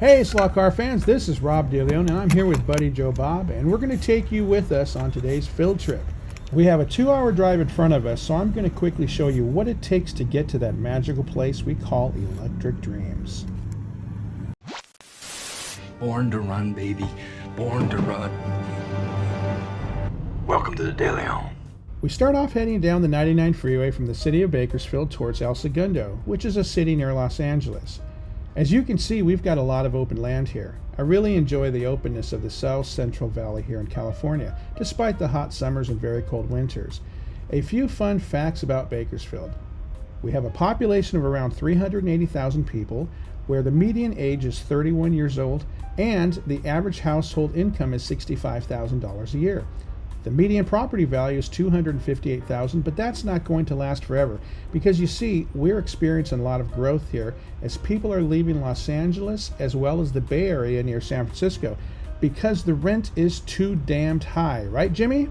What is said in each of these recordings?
Hey slot car fans, this is Rob DeLeon and I'm here with buddy Joe Bob, and we're going to take you with us on today's field trip. We have a 2-hour drive in front of us, so I'm going to quickly show you what it takes to get to that magical place we call Electric Dreams. Born to run, baby. Born to run. Welcome to the DeLeon. We start off heading down the 99 freeway from the city of Bakersfield towards El Segundo, which is a city near Los Angeles. As you can see, we've got a lot of open land here. I really enjoy the openness of the South Central Valley here in California, despite the hot summers and very cold winters. A few fun facts about Bakersfield. We have a population of around 380,000 people, where the median age is 31 years old, and the average household income is $65,000 a year. The median property value is $258,000, but that's not going to last forever because you see, we're experiencing a lot of growth here as people are leaving Los Angeles as well as the Bay Area near San Francisco because the rent is too damned high. Right, Jimmy?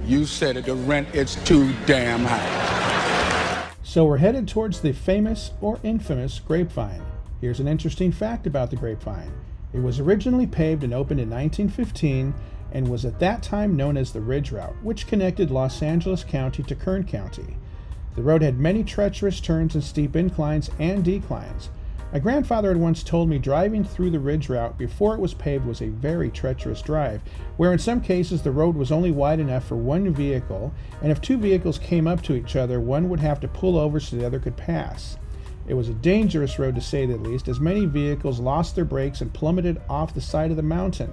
You said it, the rent is too damn high. So we're headed towards the famous or infamous Grapevine. Here's an interesting fact about the Grapevine. It was originally paved and opened in 1915 and was at that time known as the Ridge Route, which connected Los Angeles County to Kern County. The road had many treacherous turns and steep inclines and declines. My grandfather had once told me driving through the Ridge Route before it was paved was a very treacherous drive, where in some cases the road was only wide enough for one vehicle, and if two vehicles came up to each other, one would have to pull over so the other could pass. It was a dangerous road to say the least, as many vehicles lost their brakes and plummeted off the side of the mountain.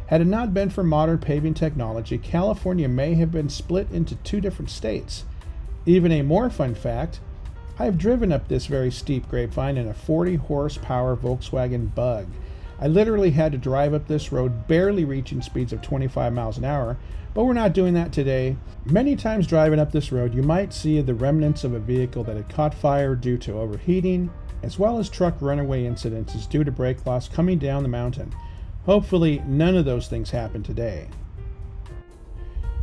Had it not been for modern paving technology, California may have been split into two different states. Even a more fun fact, I have driven up this very steep Grapevine in a 40 horsepower Volkswagen Bug. I literally had to drive up this road barely reaching speeds of 25 miles an hour, but we're not doing that today. Many times driving up this road, you might see the remnants of a vehicle that had caught fire due to overheating, as well as truck runaway incidences due to brake loss coming down the mountain. Hopefully, none of those things happen today.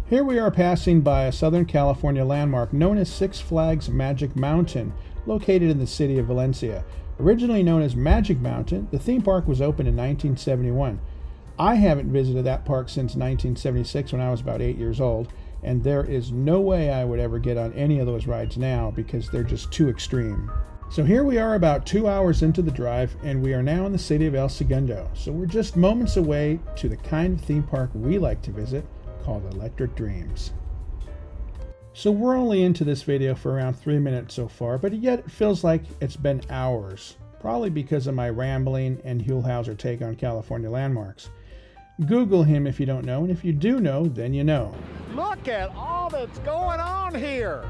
Here we are passing by a Southern California landmark known as Six Flags Magic Mountain, located in the city of Valencia. Originally known as Magic Mountain, the theme park was opened in 1971. I haven't visited that park since 1976 when I was about 8 years old, and there is no way I would ever get on any of those rides now because they're just too extreme. So here we are about 2 hours into the drive, and we are now in the city of El Segundo. So we're just moments away to the kind of theme park we like to visit, called Electric Dreams. So we're only into this video for around 3 minutes so far, but yet it feels like it's been hours, probably because of my rambling and Huelhauser take on California landmarks. Google him if you don't know, and if you do know, then you know. Look at all that's going on here.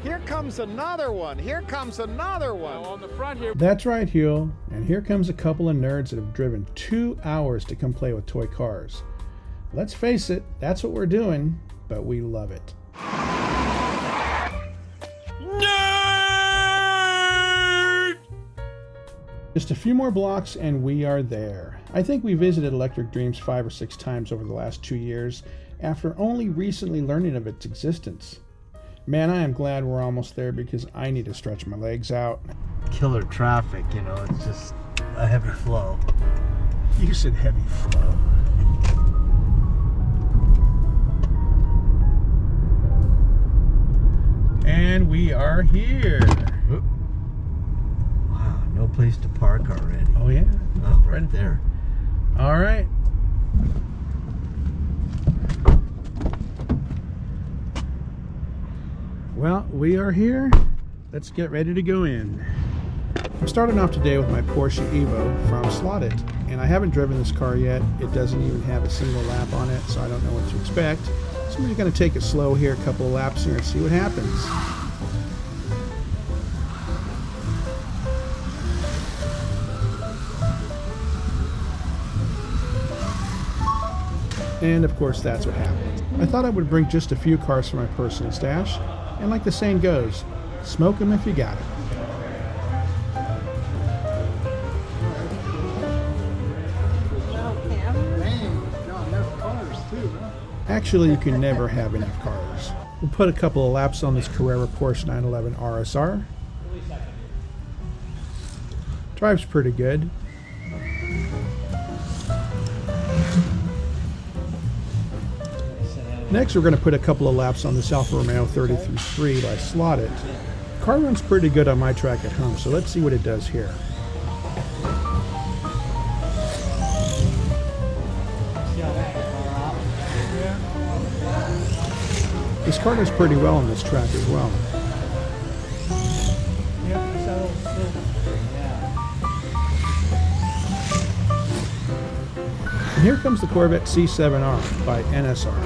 Here comes another one. Here comes another one. On the front here. That's right, Huel. And here comes a couple of nerds that have driven 2 hours to come play with toy cars. Let's face it, that's what we're doing, but we love it. Nerd! Just a few more blocks and we are there. I think we visited Electric Dreams 5 or 6 times over the last 2 years after only recently learning of its existence. Man, I am glad we're almost there because I need to stretch my legs out. Killer traffic, you know, it's just a heavy flow. You said heavy flow. And we are here. Wow, no place to park already. Oh yeah? Oh, right there. All right. Well, we are here. Let's get ready to go in. I'm starting off today with my Porsche Evo from Slotted, and I haven't driven this car yet. It doesn't even have a single lap on it, so I don't know what to expect. So I'm just going to take it slow here, a couple of laps here, and see what happens. And of course, that's what happened. I thought I would bring just a few cars from my personal stash. And like the saying goes, smoke 'em if you got it. Actually, you can never have enough cars. We'll put a couple of laps on this Carrera Porsche 911 RSR. Drives pretty good. Next, we're going to put a couple of laps on this Alfa Romeo 33 by Slotted. The car runs pretty good on my track at home, so let's see what it does here. This car does pretty well on this track as well. And here comes the Corvette C7R by NSR.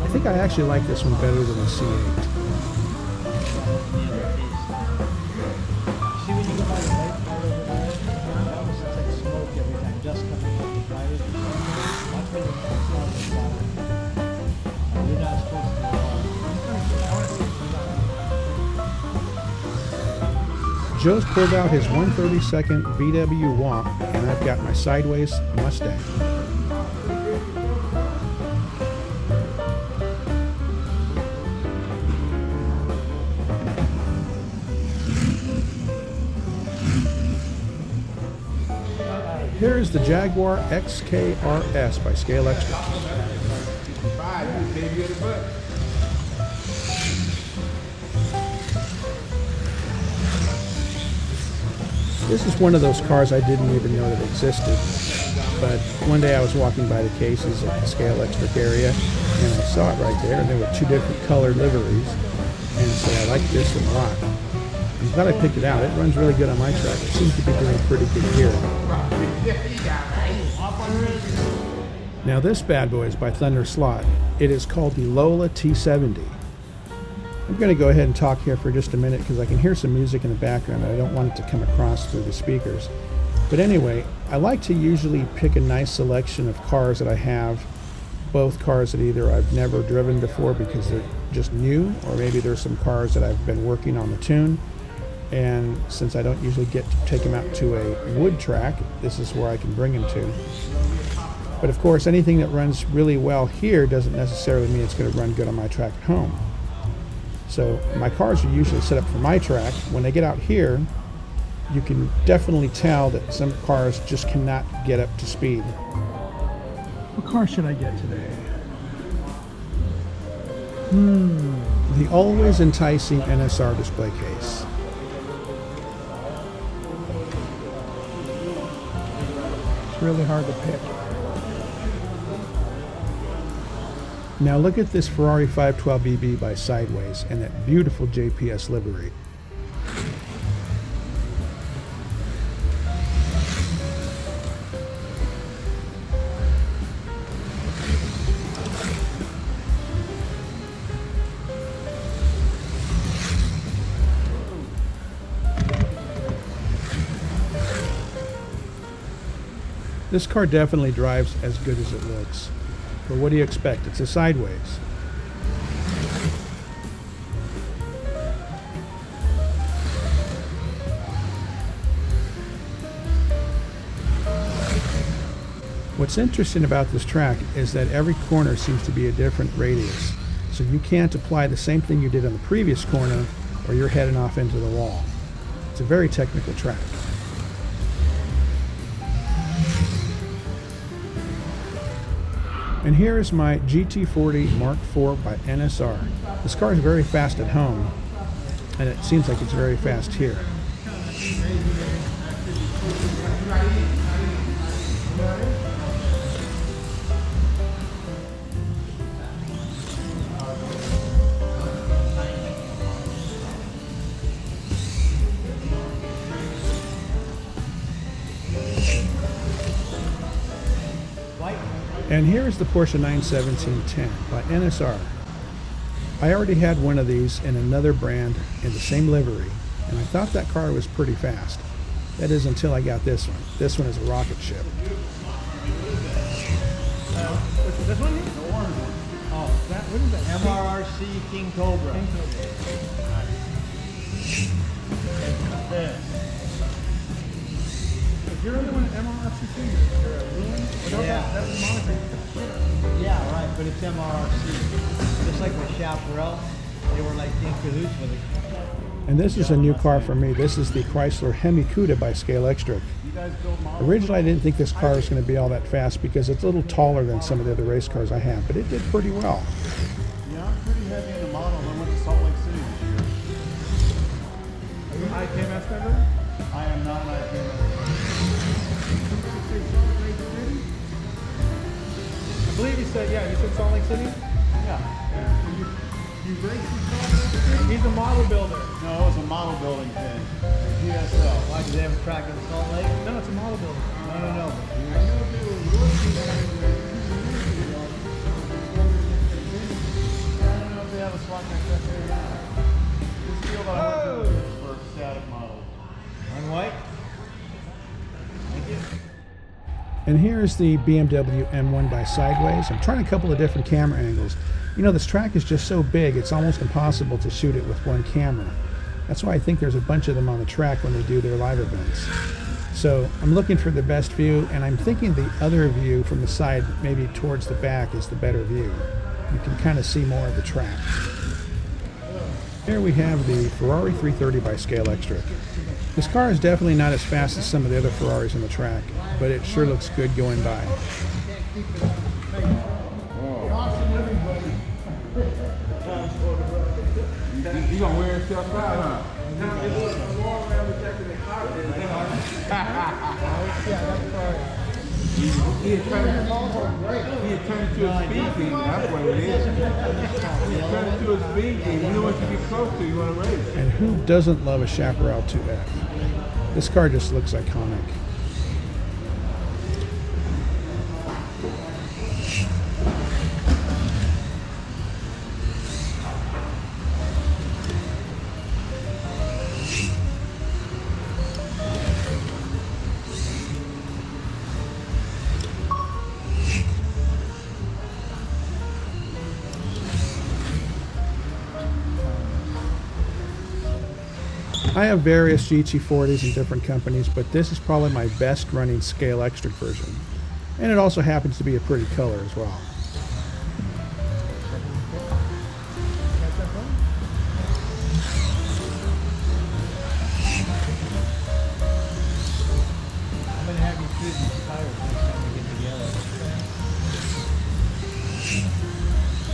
I think I actually like this one better than the C8. See when you go by the light part over there? It almost looks like smoke every time, just coming from the fire. Watch where the smoke is bottom. You're not supposed to. Joe's pulled out his 132nd VW Womp, and I've got my sideways Mustang. Here is the Jaguar XKRS by Scale Extra. This is one of those cars I didn't even know that existed, but one day I was walking by the cases at the Scale Extra area, and I saw it right there, and there were two different colored liveries, and so I liked this one a lot. I'm glad I picked it out. It runs really good on my track. It seems to be doing pretty good here. Now this bad boy is by Thunder Slot. It is called the Lola T70. I'm going to go ahead and talk here for just a minute because I can hear some music in the background and I don't want it to come across through the speakers. But anyway, I like to usually pick a nice selection of cars that I have, both cars that either I've never driven before because they're just new, or maybe there's some cars that I've been working on the tune. And since I don't usually get to take them out to a wood track, this is where I can bring them to. But of course, anything that runs really well here doesn't necessarily mean it's going to run good on my track at home. So my cars are usually set up for my track. When they get out here, you can definitely tell that some cars just cannot get up to speed. What car should I get today? The always enticing NSR display case. Really hard to pick. Now look at this Ferrari 512BB by Sideways and that beautiful JPS livery. This car definitely drives as good as it looks. But what do you expect? It's a Sideways. What's interesting about this track is that every corner seems to be a different radius. So you can't apply the same thing you did on the previous corner or you're heading off into the wall. It's a very technical track. And here is my GT40 Mark IV by NSR. This car is very fast at home, and it seems like it's very fast here. And here is the Porsche 91710 by NSR. I already had one of these in another brand in the same livery, and I thought that car was pretty fast. That is until I got this one. This one is a rocket ship. This one? The orange one. Oh, what is that? MRRC King Cobra. King Cobra. This. You're the one at MRRC too? You're a Ruin? Yeah. That's the moniker. Yeah, right, but it's MRRC. Just like with Chaparral, they were like in cahoots with it. And this is a new car for me. This is the Chrysler Hemi Cuda by Scalextric. Originally, I didn't think this car was going to be all that fast because it's a little taller than some of the other race cars I have, but it did pretty well. Yeah, I'm pretty heavy in the model. I went to Salt Lake City this year. Are you an IKMS member? I am not an IPM. I believe you said, yeah, you said Salt Lake City? Yeah. You raced in Salt Lake City? He's a model builder. No, it was a model building thing. GSL. Why, do they have a track in Salt Lake? No, it's a model builder. No. I know they were working on it. I don't know if they have a slot car truck there now. This deal that I went to is for static models. On white? Thank you. And here's the BMW M1 by Sideways. I'm trying a couple of different camera angles. You know, this track is just so big, it's almost impossible to shoot it with one camera. That's why I think there's a bunch of them on the track when they do their live events. So I'm looking for the best view, and I'm thinking the other view from the side, maybe towards the back, is the better view. You can kind of see more of the track. Here we have the Ferrari 330 by Scalextric. This car is definitely not as fast as some of the other Ferraris on the track, but it sure looks good going by. You gonna wear yourself out, huh? He had turned to a speed demon. That's what it is. He had turned into a speed demon. You don't want to get close to. You want to race. And who doesn't love a Chaparral 2F? This car just looks iconic. I have various GT40s in different companies, but this is probably my best running Scalextric version. And it also happens to be a pretty color as well. I'm going to have you choose these tires next time we get together.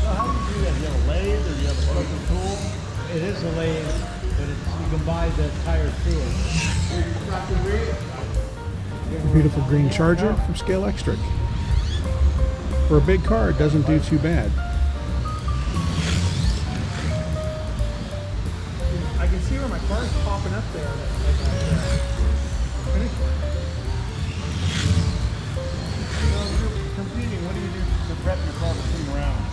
So how do you do that? Do you have a lathe or do you have a special tool? It is a lathe, but you can buy the tire through it. A beautiful green Charger from Scalextric. For a big car, it doesn't do too bad. I can see where my car's popping up there. Finish. So when you're competing, what do you do to prep your car between rounds?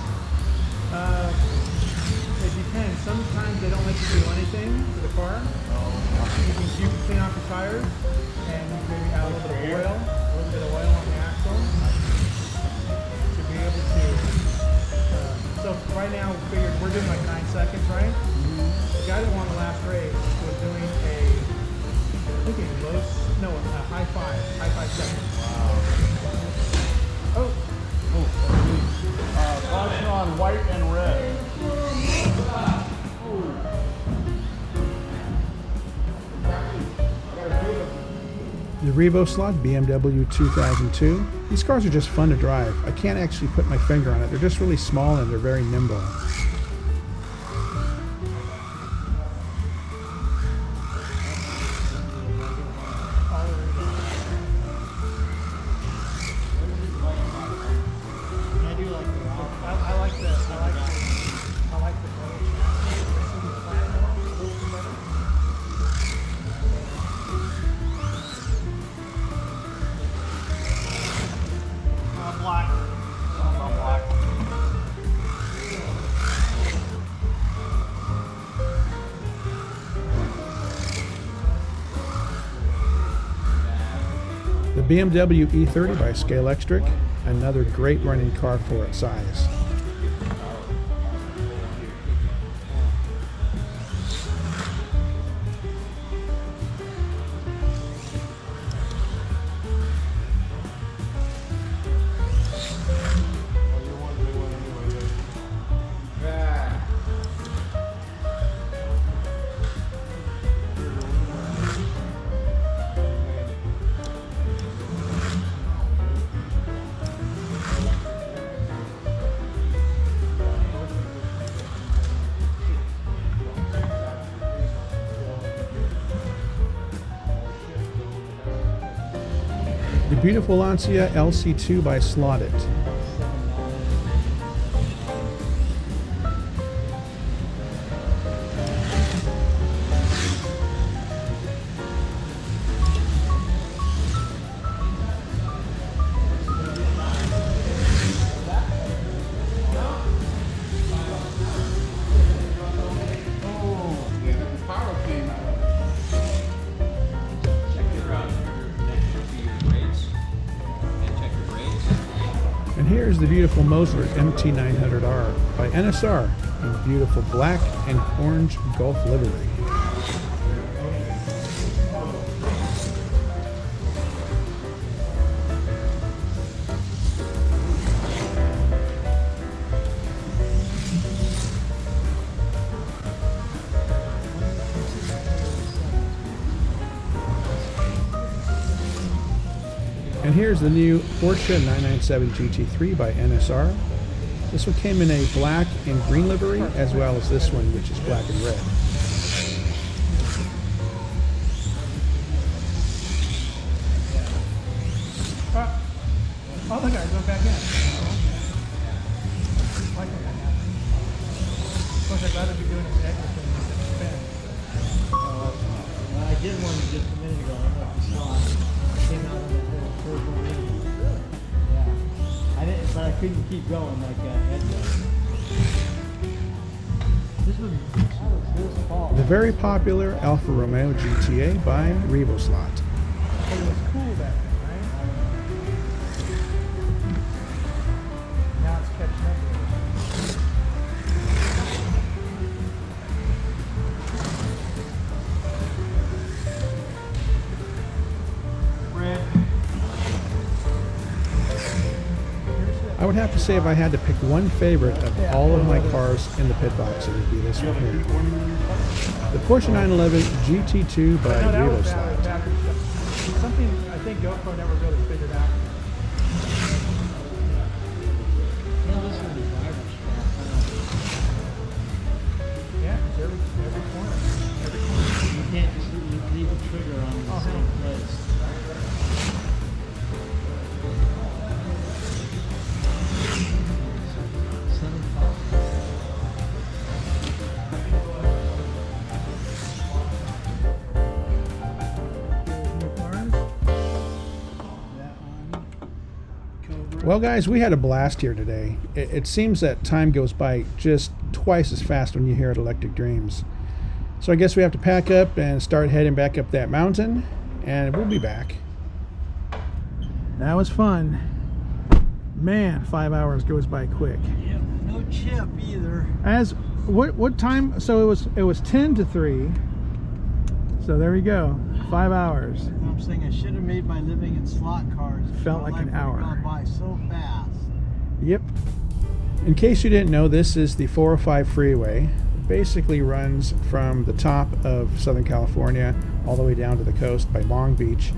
It depends. Sometimes they don't let you do anything to the car. You can clean off the tires and maybe add a little bit of oil on the axle to be able to. So right now, we figured we're doing like 9 seconds, right? The guy that won the last race was doing a high five seconds. Wow. Caution on white and red. The Revo Slot BMW 2002. These cars are just fun to drive. I can't actually put my finger on it. They're just really small and they're very nimble. The BMW E30 by Scalextric, another great running car for its size. The beautiful Lancia LC2 by Slotted. And here's the beautiful Mosler MT900R by NSR in beautiful black and orange Gulf livery. And here's the new Porsche 997 GT3 by NSR. This one came in a black and green livery, as well as this one, which is black and red. Oh, look at it, go back in. Like it. Of course, I'd rather be doing this extra thing than the spin. Well, I did one just a minute ago. I don't know if you saw it. I came out on the first one. Yeah. I didn't, but I couldn't keep going like Ed does. This was this fall. The very popular Alfa Romeo GTA by Revoslot. But it was cool back then, right? Now it's catching up with it. I would have to say if I had to pick one favorite of all of my cars in the pit box, it would be this one here. The Porsche 911 GT2 by No, that was Revoslot. battery stuff. Something I think GoPro never really figured out. This one is driver's Yeah, it's every corner. Every corner. You can't just leave the trigger on the same place. Well, guys, we had a blast here today. It seems that time goes by just twice as fast when you're here at Electric Dreams. So I guess we have to pack up and start heading back up that mountain, and we'll be back. That was fun. Man, 5 hours goes by quick. Yep, no chip either. As what time? So it was 10 to 3. So there we go. 5 hours. I'm saying I should have made my living in slot cars. Felt like an hour. Gone by so fast. Yep. In case you didn't know, this is the 405 freeway. It basically runs from the top of Southern California all the way down to the coast by Long Beach.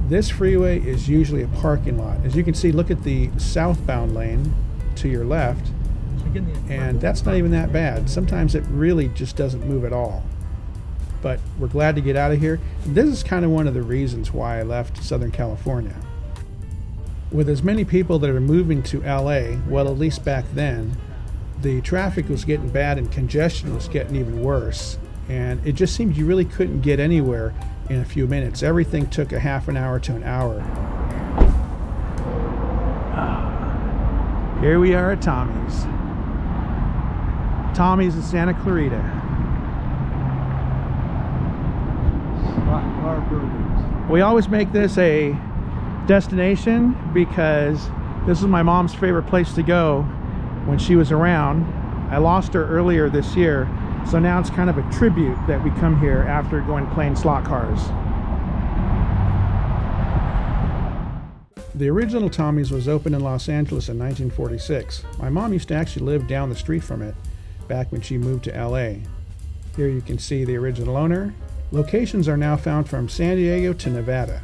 This freeway is usually a parking lot. As you can see, look at the southbound lane to your left, and that's not even that bad. Sometimes it really just doesn't move at all. But we're glad to get out of here. This is kind of one of the reasons why I left Southern California. With as many people that are moving to LA, well, at least back then, the traffic was getting bad and congestion was getting even worse. And it just seemed you really couldn't get anywhere in a few minutes. Everything took a half an hour to an hour. Here we are at Tommy's. Tommy's in Santa Clarita. Car burgers. We always make this a destination because this is my mom's favorite place to go when she was around. I lost her earlier this year, so now it's kind of a tribute that we come here after going playing slot cars. The original Tommy's was opened in Los Angeles in 1946. My mom used to actually live down the street from it back when she moved to LA. Here you can see the original owner. Locations are now found from San Diego to Nevada.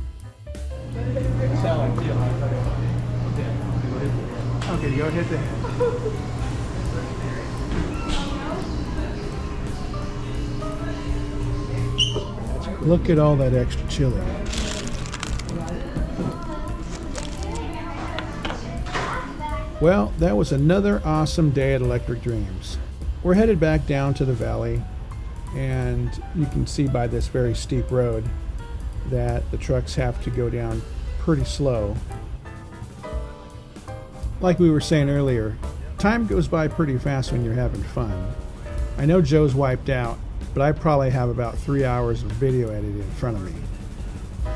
Okay, go hit the... Look at all that extra chili. Well, that was another awesome day at Electric Dreams. We're headed back down to the valley, and you can see by this very steep road that the trucks have to go down pretty slow. Like we were saying earlier, time goes by pretty fast when you're having fun. I know Joe's wiped out, but I probably have about 3 hours of video edited in front of me.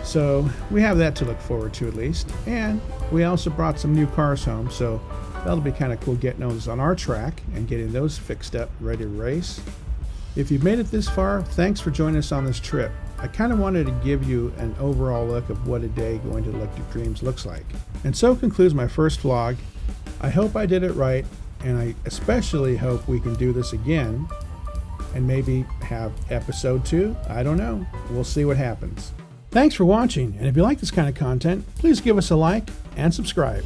So we have that to look forward to at least. And we also brought some new cars home, so that'll be kind of cool getting those on our track and getting those fixed up, ready to race. If you've made it this far, thanks for joining us on this trip. I kind of wanted to give you an overall look of what a day going to Electric Dreams looks like. And so concludes my first vlog. I hope I did it right, and I especially hope we can do this again and maybe have episode 2. I don't know. We'll see what happens. Thanks for watching, and if you like this kind of content, please give us a like and subscribe.